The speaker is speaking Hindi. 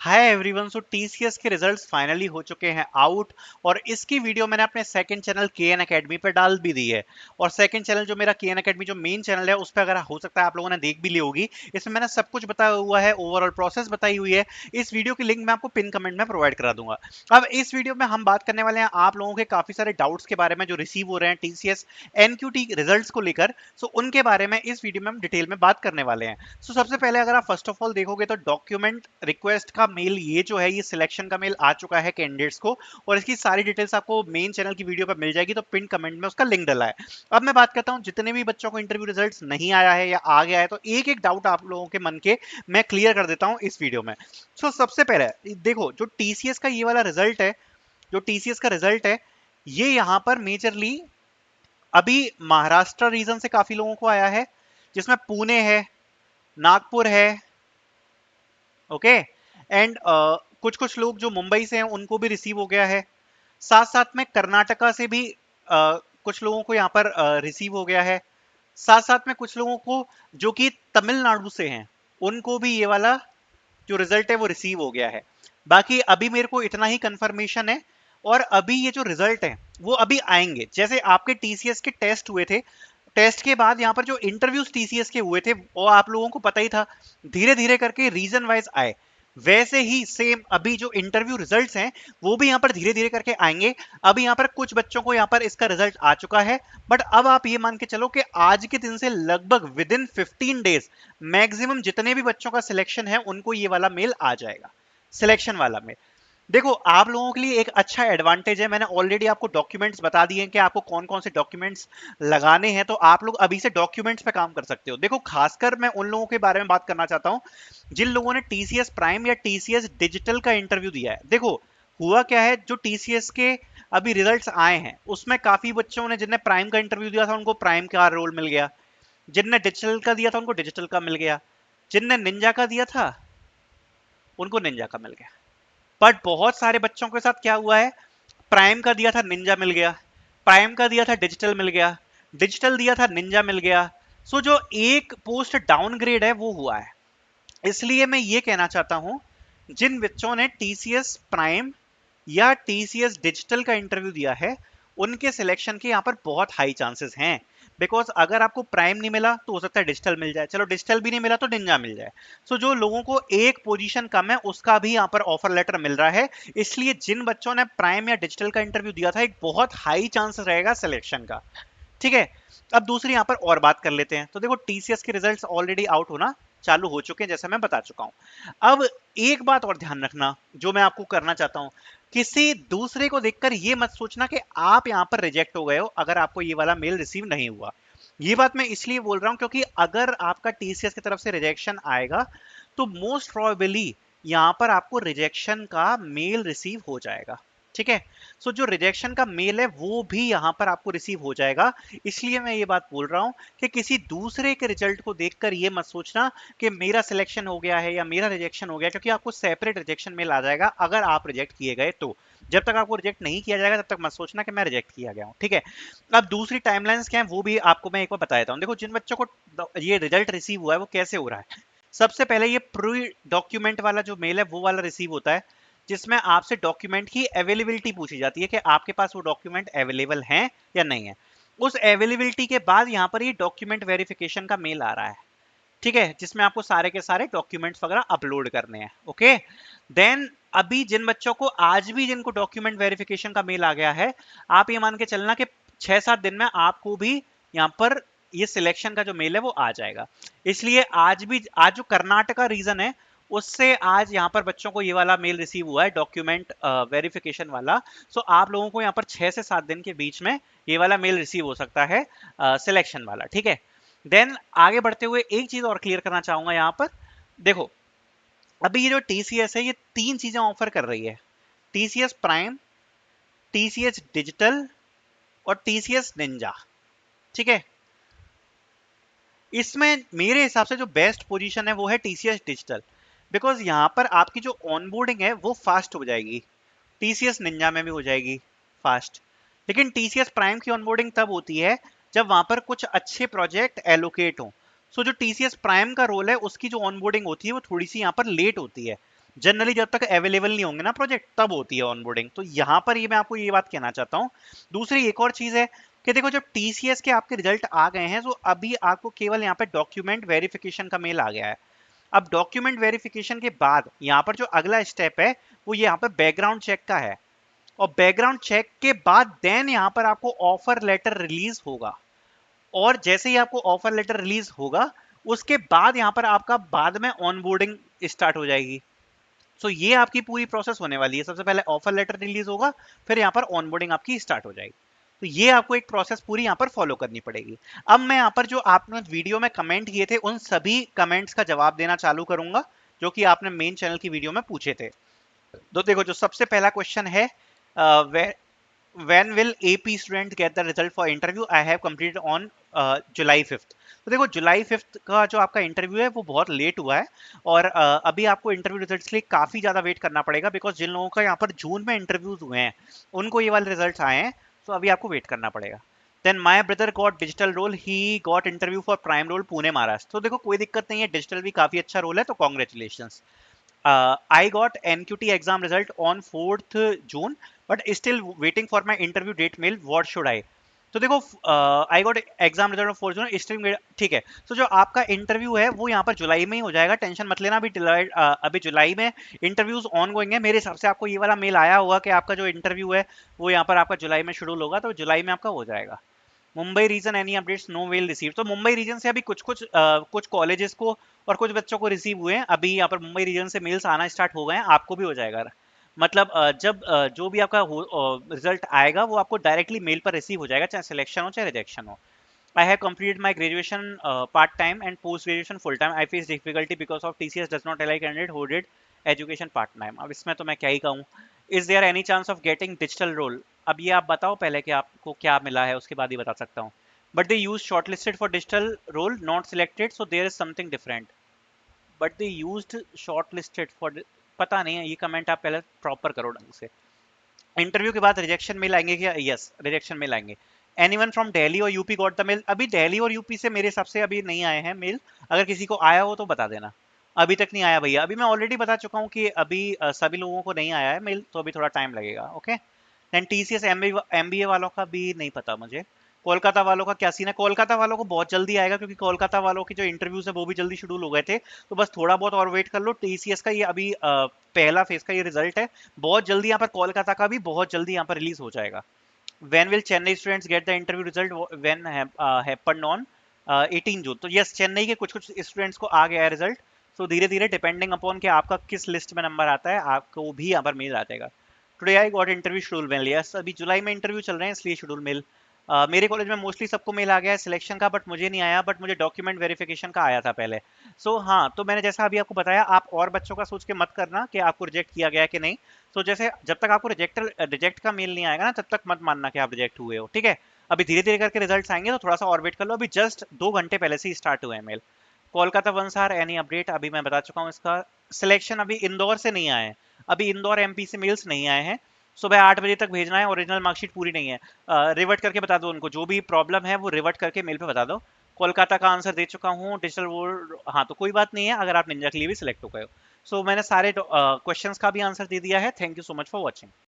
हाय एवरीवन। सो टीसीएस के रिजल्ट्स फाइनली हो चुके हैं आउट और इसकी वीडियो मैंने अपने सेकंड चैनल केएन एकेडमी पर डाल भी दी है। और सेकंड चैनल जो मेरा केएन एकेडमी जो मेन चैनल है उस पर अगर हो सकता है आप लोगों ने देख भी ली होगी। इसमें मैंने सब कुछ बताया हुआ है, ओवरऑल प्रोसेस बताई हुई है। इस वीडियो की लिंक मैं आपको पिन कमेंट में प्रोवाइड करा दूंगा। अब इस वीडियो में हम बात करने वाले हैं आप लोगों के काफी सारे डाउट्स के बारे में जो रिसीव हो रहे हैं टीसीएस एनक्यूटी रिजल्ट्स को लेकर। सो उनके बारे में इस वीडियो में हम डिटेल में बात करने वाले हैं। सो सबसे पहले अगर आप फर्स्ट ऑफ ऑल देखोगे तो डॉक्यूमेंट रिक्वेस्ट का मेल ये जो है ये सिलेक्शन का मेल आ चुका है कैंडिडेट्स को। और इसकी सारी डिटेल्स आपको मेन चैनल की वीडियो पर मिल जाएगी, तो पिन कमेंट में उसका लिंक डला है। अब मैं बात करता हूं जितने भी बच्चों को इंटरव्यू रिजल्ट्स नहीं आया है या आ गया है, तो एक एक डाउट आप लोगों के मन के मैं क्लियर कर देता हूं इस वीडियो में। सो सबसे पहले देखो, जो टीसीएस का ये वाला रिजल्ट है, जो टीसीएस का रिजल्ट है, ये यहां पर मेजरली अभी महाराष्ट्र रीजन से काफी लोगों को आया है, जिसमें पुणे है, नागपुर है, ओके। एंड कुछ कुछ लोग जो मुंबई से हैं उनको भी रिसीव हो गया है। साथ साथ में कर्नाटका से भी कुछ लोगों को यहाँ पर रिसीव हो गया है। साथ साथ में कुछ लोगों को जो कि तमिलनाडु से हैं उनको भी ये वाला जो रिजल्ट है वो रिसीव हो गया है। बाकी अभी मेरे को इतना ही कंफर्मेशन है। और अभी ये जो रिजल्ट है वो अभी आएंगे। जैसे आपके टीसीएस के टेस्ट हुए थे, टेस्ट के बाद यहाँ पर जो इंटरव्यूज टीसीएस के हुए थे वो आप लोगों को पता ही था, धीरे धीरे करके रीजन वाइज आए। वैसे ही सेम अभी जो इंटरव्यू रिजल्ट्स हैं वो भी यहाँ पर धीरे धीरे करके आएंगे। अभी यहाँ पर कुछ बच्चों को यहाँ पर इसका रिजल्ट आ चुका है, बट अब आप ये मान के चलो कि आज के दिन से लगभग विद इन 15 डेज मैक्सिमम जितने भी बच्चों का सिलेक्शन है उनको ये वाला मेल आ जाएगा, सिलेक्शन वाला मेल। देखो आप लोगों के लिए एक अच्छा एडवांटेज है, मैंने ऑलरेडी आपको डॉक्यूमेंट्स बता दिए हैं कि आपको कौन कौन से डॉक्यूमेंट्स लगाने हैं, तो आप लोग अभी से डॉक्यूमेंट्स पे काम कर सकते हो। देखो खासकर मैं उन लोगों के बारे में बात करना चाहता हूं जिन लोगों ने टीसीएस प्राइम या टीसीएस डिजिटल का इंटरव्यू दिया है। देखो हुआ क्या है, जो टीसीएस के अभी रिजल्ट्स आए हैं उसमें काफी बच्चों ने जिनने प्राइम का इंटरव्यू दिया था उनको प्राइम का रोल मिल गया, जिनने डिजिटल का दिया था उनको डिजिटल का मिल गया, जिनने निंजा का दिया था उनको निंजा का मिल गया। बट बहुत सारे बच्चों के साथ क्या हुआ है, प्राइम का दिया था निंजा मिल गया, प्राइम का दिया था डिजिटल मिल गया, डिजिटल दिया था निंजा मिल गया। सो जो एक पोस्ट डाउनग्रेड है वो हुआ है। इसलिए मैं ये कहना चाहता हूं जिन बच्चों ने टीसीएस प्राइम या टीसीएस डिजिटल का इंटरव्यू दिया है उनके सिलेक्शन के यहाँ पर बहुत हाई चांसेस हैं। बिकॉज अगर आपको प्राइम नहीं मिला तो हो सकता है डिजिटल मिल जाए, चलो डिजिटल भी नहीं मिला तो निंजा मिल जाए। सो जो लोगों को एक पोजीशन कम है उसका भी यहाँ पर ऑफर लेटर मिल रहा है। इसलिए जिन बच्चों ने प्राइम या डिजिटल का इंटरव्यू दिया था एक बहुत हाई चांस रहेगा सिलेक्शन का, ठीक है। अब दूसरी यहाँ पर और बात कर लेते हैं। तो देखो टीसीएस के रिजल्ट्स ऑलरेडी आउट होना चालू हो चुके हैं जैसा मैं बता चुका हूं। अब एक बात और ध्यान रखना जो मैं आपको करना चाहता हूं, किसी दूसरे को देखकर ये मत सोचना कि आप यहां पर रिजेक्ट हो गए हो अगर आपको ये वाला मेल रिसीव नहीं हुआ। ये बात मैं इसलिए बोल रहा हूं क्योंकि अगर आपका टीसीएस की तरफ से रिजेक्शन आएगा तो मोस्ट प्रोबेबली यहां पर आपको रिजेक्शन का मेल रिसीव हो जाएगा, ठीक है। सो जो रिजेक्शन का मेल है वो भी यहां पर आपको रिसीव हो जाएगा। इसलिए मैं ये बात बोल रहा हूं कि किसी दूसरे के रिजल्ट को देखकर ये मत सोचना कि मेरा सिलेक्शन हो गया है या मेरा रिजेक्शन हो गया, क्योंकि आपको सेपरेट रिजेक्शन मेल आ जाएगा अगर आप रिजेक्ट किए गए तो। जब तक आपको रिजेक्ट नहीं किया जाएगा तब तक मत सोचना कि मैं रिजेक्ट किया गया हूं, ठीक है। अब दूसरी टाइमलाइंस क्या है वो भी आपको मैं एक बार बता देता हूं। देखो जिन बच्चों को ये रिजल्ट रिसीव हुआ है वो कैसे हो रहा है। सबसे पहले ये प्री डॉक्यूमेंट वाला जो मेल है वो वाला रिसीव होता है, जिसमें आपसे डॉक्यूमेंट की अवेलेबिलिटी पूछी जाती है कि आपके पास वो डॉक्यूमेंट अवेलेबल हैं या नहीं है। उस अवेलेबिलिटी के बाद यहाँ पर ये डॉक्यूमेंट वेरिफिकेशन का मेल आ रहा है, ठीक है, जिसमें आपको सारे के सारे डॉक्यूमेंट्स वगैरह अपलोड करने हैं, ओके। देन अभी जिन बच्चों को आज भी जिनको डॉक्यूमेंट वेरिफिकेशन का मेल आ गया है, आप ये मान के चलना कि 6-7 दिन में आपको भी यहाँ पर ये सिलेक्शन का जो मेल है वो आ जाएगा। इसलिए आज जो कर्नाटका रीजन है उससे आज यहाँ पर बच्चों को ये वाला मेल रिसीव हुआ है डॉक्यूमेंट वेरिफिकेशन वाला। सो आप लोगों को यहाँ पर 6 से 7 दिन के बीच में ये वाला मेल रिसीव हो सकता है सिलेक्शन वाला, ठीक है। देन आगे बढ़ते हुए एक चीज और क्लियर करना चाहूंगा यहाँ पर। देखो अभी ये जो टीसीएस है ये 3 चीजें ऑफर कर रही है, टीसीएस प्राइम, टीसीएस डिजिटल और टीसीएस निंजा, ठीक है। इसमें मेरे हिसाब से जो बेस्ट पोजीशन है वो है टीसीएस डिजिटल। बिकॉज यहाँ पर आपकी जो ऑनबोर्डिंग है वो फास्ट हो जाएगी, टीसीएस निंजा में भी हो जाएगी फास्ट। लेकिन टीसीएस प्राइम की ऑनबोर्डिंग तब होती है जब वहां पर कुछ अच्छे प्रोजेक्ट एलोकेट हो। सो जो टीसीएस प्राइम का रोल है उसकी जो ऑनबोर्डिंग होती है वो थोड़ी सी यहाँ पर लेट होती है। जनरली जब तक अवेलेबल नहीं होंगे ना प्रोजेक्ट तब होती है ऑनबोर्डिंग। तो यहाँ पर ये मैं आपको ये बात कहना चाहता हूँ। दूसरी एक और चीज है कि देखो जब टीसीएस के आपके रिजल्ट आ गए हैं तो अभी आपको केवल यहाँ पे डॉक्यूमेंट वेरिफिकेशन का मेल आ गया है। अब डॉक्यूमेंट वेरिफिकेशन के बाद यहाँ पर जो अगला स्टेप है वो यहाँ पर बैकग्राउंड चेक का है, और बैकग्राउंड चेक के बाद देन यहाँ पर आपको ऑफर लेटर रिलीज होगा। और जैसे ही आपको ऑफर लेटर रिलीज होगा उसके बाद यहाँ पर आपका बाद में ऑनबोर्डिंग स्टार्ट हो जाएगी। सो ये आपकी पूरी प्रोसेस होने वाली है। सबसे पहले ऑफर लेटर रिलीज होगा, फिर यहाँ पर ऑनबोर्डिंग आपकी स्टार्ट हो जाएगी। तो ये आपको एक प्रोसेस पूरी यहाँ पर फॉलो करनी पड़ेगी। अब मैं यहाँ पर जो आपने वीडियो में कमेंट किए थे उन सभी कमेंट्स का जवाब देना चालू करूंगा जो कि आपने मेन चैनल की वीडियो में पूछे थे। तो देखो जो सबसे पहला क्वेश्चन है, when will AP student get the result for interview? I have completed on July 5th। तो देखो जुलाई 5th का जो आपका इंटरव्यू है वो बहुत लेट हुआ है, और अभी आपको इंटरव्यू रिजल्ट्स के लिए काफ़ी ज़्यादा वेट करना पड़ेगा, बिकॉज जिन लोगों का यहाँ पर जून में इंटरव्यूज हुए हैं उनको ये वाले रिजल्ट्स आए हैं। तो अभी आपको वेट करना पड़ेगा। Then my brother got digital role, he got interview for prime role Pune Maharashtra. तो देखो कोई दिक्कत नहीं है, डिजिटल भी काफ़ी अच्छा रोल है, तो congratulation. I got NQT exam result on 4th June, but still waiting for my interview date mail. What should I? तो देखो I got exam result of 4 June still, ठीक है। तो जो आपका इंटरव्यू है वो यहाँ पर जुलाई में ही हो जाएगा, टेंशन मत लेना। अभी जुलाई में इंटरव्यूज ऑन गोइंग है। मेरे हिसाब से आपको ये वाला मेल आया होगा कि आपका जो इंटरव्यू है वो यहाँ पर आपका जुलाई में शेड्यूल होगा, तो जुलाई में आपका हो जाएगा। Mumbai region any updates, no mail receive. तो मुंबई रीजन से अभी कुछ कॉलेजेस को और कुछ बच्चों को रिसीव हुए हैं। अभी यहाँ पर मुंबई रीजन से मेल्स आना स्टार्ट हो गए हैं, आपको भी हो जाएगा। मतलब जब जो भी आपका रिजल्ट आएगा वो आपको डायरेक्टली मेल पर रिसीव हो जाएगा, चाहे सिलेक्शन हो चाहे रिजेक्शन हो। I have completed my graduation part-time and post-graduation full-time. I face difficulty because of TCS does not allow candidate who did education part-time। अब इसमें तो मैं क्या ही कहूँ। Is there any chance of getting digital role? अब ये आप बताओ पहले कि आपको क्या मिला है, उसके बाद ही बता सकता हूँ। But they used shortlisted for digital role, not selected, so there is something different. But they used shortlisted for पता नहीं है, ये कमेंट आप पहले प्रॉपर करो ढंग से। इंटरव्यू के बाद रिजेक्शन मेल आएंगे क्या? यस, रिजेक्शन मेल आएंगे। एनीवन फ्रॉम दिल्ली और यूपी गॉट द मेल? अभी दिल्ली और यूपी से मेरे हिसाब से अभी नहीं आए हैं मेल। अगर किसी को आया हो तो बता देना। अभी तक नहीं आया भैया, अभी मैं ऑलरेडी बता चुका हूँ कि अभी सभी लोगों को नहीं आया है मेल, तो अभी थोड़ा टाइम लगेगा। ओके। देन टीसीएस एमबीए वालों का भी नहीं पता मुझे। कोलकाता वालों का क्या सीन है? कोलकाता वालों को बहुत जल्दी आएगा, क्योंकि कोलकाता वालों के जो इंटरव्यूज है वो भी जल्दी शेड्यूल हो गए थे। तो बस थोड़ा बहुत और वेट कर लो। टीसीएस का ये अभी पहला फेज का ये रिजल्ट है, बहुत जल्दी यहाँ पर कोलकाता का भी बहुत जल्दी यहाँ पर रिलीज हो जाएगा। When will Chennai students get the interview result? When happened on 18 जून। तो यस, चेन्नई के कुछ कुछ स्टूडेंट्स को आ गया है रिजल्ट। सो धीरे धीरे डिपेंडिंग अपॉन कि आपका किस लिस्ट में नंबर आता है आपको भी यहाँ पर मेल आ जाएगा। Today I got interview schedule mail. Yes, अभी जुलाई में इंटरव्यू चल रहे हैं इसलिए शेड्यूल मेल। मेरे कॉलेज में मोस्टली सबको मेल आ गया है सिलेक्शन का, बट मुझे नहीं आया। बट मुझे डॉक्यूमेंट वेरिफिकेशन का आया था पहले। हाँ, तो मैंने जैसा अभी आपको बताया, आप और बच्चों का सोच के मत करना कि आपको रिजेक्ट किया गया कि नहीं। तो जैसे जब तक आपको रिजेक्ट का मेल नहीं आएगा ना, तब तक मत मानना कि आप रिजेक्ट हुए हो, ठीक है। अभी धीरे धीरे करके रिजल्ट्स आएंगे, तो थोड़ा सा और वेट कर लो। अभी जस्ट 2 घंटे पहले से ही स्टार्ट हुआ है मेल। कोलकाता वंसार एनी अपडेट? अभी मैं बता चुका हूँ इसका सिलेक्शन अभी इंदौर से नहीं आए हैं। अभी इंदौर एमपी से मेल्स नहीं आए हैं। सुबह 8 बजे तक भेजना है, ओरिजिनल मार्कशीट पूरी नहीं है। रिवर्ट करके बता दो उनको, जो भी प्रॉब्लम है वो रिवर्ट करके मेल पे बता दो। कोलकाता का आंसर दे चुका हूँ, डिजिटल वो हाँ, तो कोई बात नहीं है अगर आप निंजा के लिए भी सिलेक्ट हो गए हो। मैंने सारे क्वेश्चंस का भी आंसर दे दिया है। Thank you so much for watching.